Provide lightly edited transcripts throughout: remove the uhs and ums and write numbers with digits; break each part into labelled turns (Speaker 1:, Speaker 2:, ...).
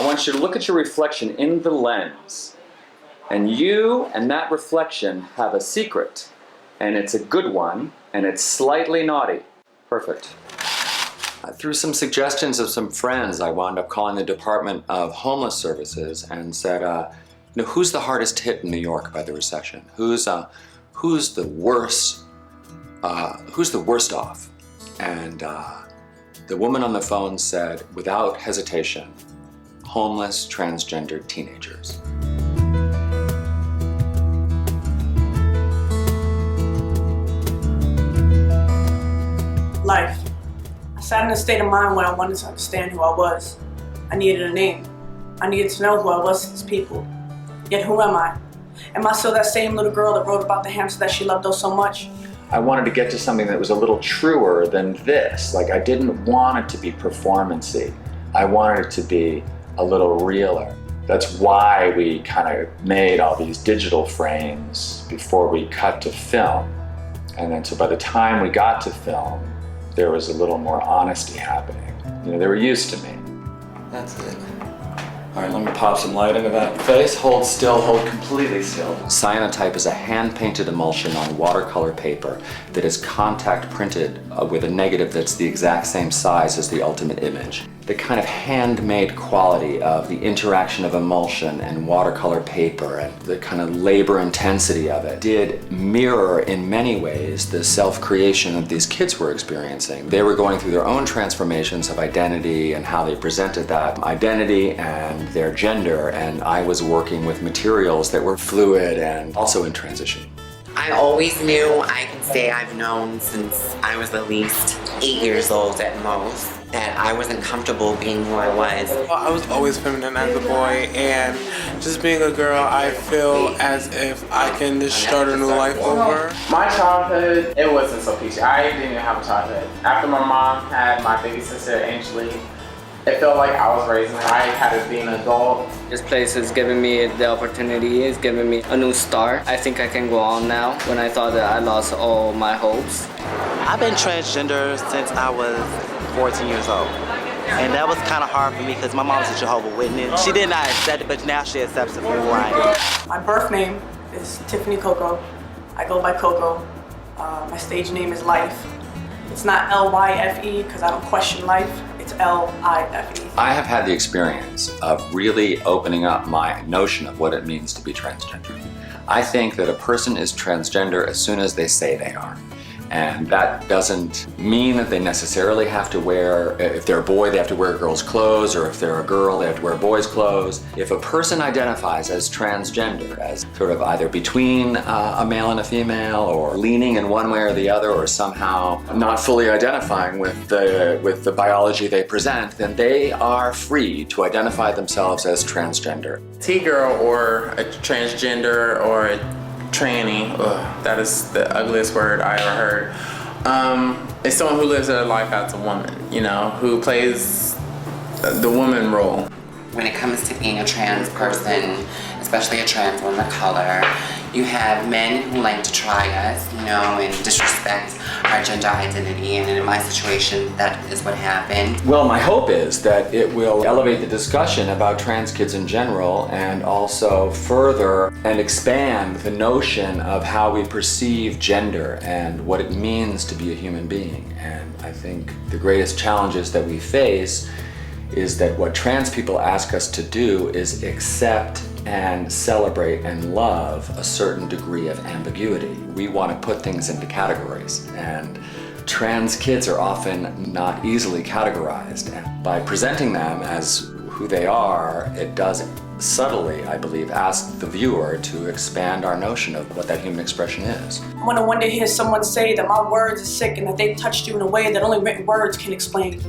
Speaker 1: I want you to look at your reflection in the lens. And you and that reflection have a secret. And it's a good one, and it's slightly naughty. Perfect. Through some suggestions of some friends, I wound up calling the Department of Homeless Services and said, who's the hardest hit in New York by the recession? Who's the worst off? And the woman on the phone said, without hesitation, homeless transgender teenagers.
Speaker 2: Life. I sat in a state of mind when I wanted to understand who I was. I needed a name. I needed to know who I was as people. Yet who am I? Am I still that same little girl that wrote about the hamster that she loved oh so much?
Speaker 1: I wanted to get to something that was a little truer than this. Like, I didn't want it to be performance-y. I wanted it to be a little realer. That's why we kind of made all these digital frames before we cut to film. And then so by the time we got to film, there was a little more honesty happening. They were used to me. That's it. All right, let me pop some light into that face. Hold still, hold completely still. Cyanotype is a hand-painted emulsion on watercolor paper that is contact printed with a negative that's the exact same size as the ultimate image. The kind of handmade quality of the interaction of emulsion and watercolor paper and the kind of labor intensity of it did mirror in many ways the self-creation that these kids were experiencing. They were going through their own transformations of identity and how they presented that identity and their gender, and I was working with materials that were fluid and also in transition.
Speaker 3: I always knew, I can say I've known since I was at least 8 years old at most, that I wasn't comfortable being who I was.
Speaker 4: Well, I was always feminine as a boy, and just being a girl, I feel as if I can just start a new life over.
Speaker 5: My childhood, it wasn't so peachy. I didn't even have a childhood. After my mom had my baby sister, Angeli, it felt like I was raising her. I had to be an adult.
Speaker 6: This place has given me the opportunity, it's given me a new start. I think I can go on now when I thought that I lost all my hopes.
Speaker 7: I've been transgender since I was 14 years old. And that was kind of hard for me because my mom was a Jehovah's Witness. She did not accept it, but now she accepts it for who I am.
Speaker 2: My birth name is Tiffany Coco. I go by Coco. My stage name is Life. It's not L-Y-F-E because I don't question life. It's L-I-F-E.
Speaker 1: I have had the experience of really opening up my notion of what it means to be transgender. I think that a person is transgender as soon as they say they are. And that doesn't mean that they necessarily have to wear, if they're a boy, they have to wear girls' clothes, or if they're a girl, they have to wear boys' clothes. If a person identifies as transgender, as sort of either between a male and a female, or leaning in one way or the other, or somehow not fully identifying with the biology they present, then they are free to identify themselves as transgender.
Speaker 5: T-girl or a transgender or a tranny, that is the ugliest word I ever heard. It's someone who lives their life as a woman, who plays the woman role.
Speaker 3: When it comes to being a trans person, especially a trans woman of color, you have men who like to try us, and disrespect our gender identity, and in my situation, that is what happened.
Speaker 1: Well, my hope is that it will elevate the discussion about trans kids in general, and also further and expand the notion of how we perceive gender and what it means to be a human being. And I think the greatest challenges that we face is that what trans people ask us to do is accept and celebrate and love a certain degree of ambiguity. We want to put things into categories, and trans kids are often not easily categorized. And by presenting them as who they are, it does subtly, I believe, ask the viewer to expand our notion of what that human expression is.
Speaker 2: When I one day hear someone say that my words are sick and that they've touched you in a way that only written words can explain.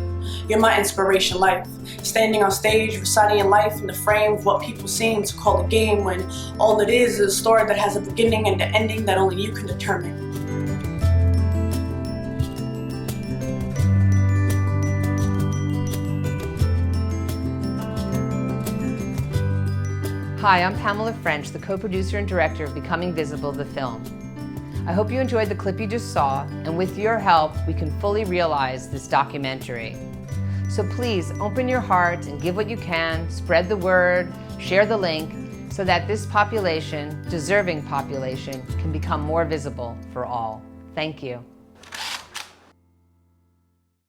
Speaker 2: You're my inspiration, Life. Standing on stage, reciting your life in the frame of what people seem to call a game, when all it is a story that has a beginning and an ending that only you can determine.
Speaker 8: Hi, I'm Pamela French, the co-producer and director of Becoming Visible, the film. I hope you enjoyed the clip you just saw, and with your help, we can fully realize this documentary. So please open your heart and give what you can, spread the word, share the link, so that this population, deserving population, can become more visible for all. Thank you.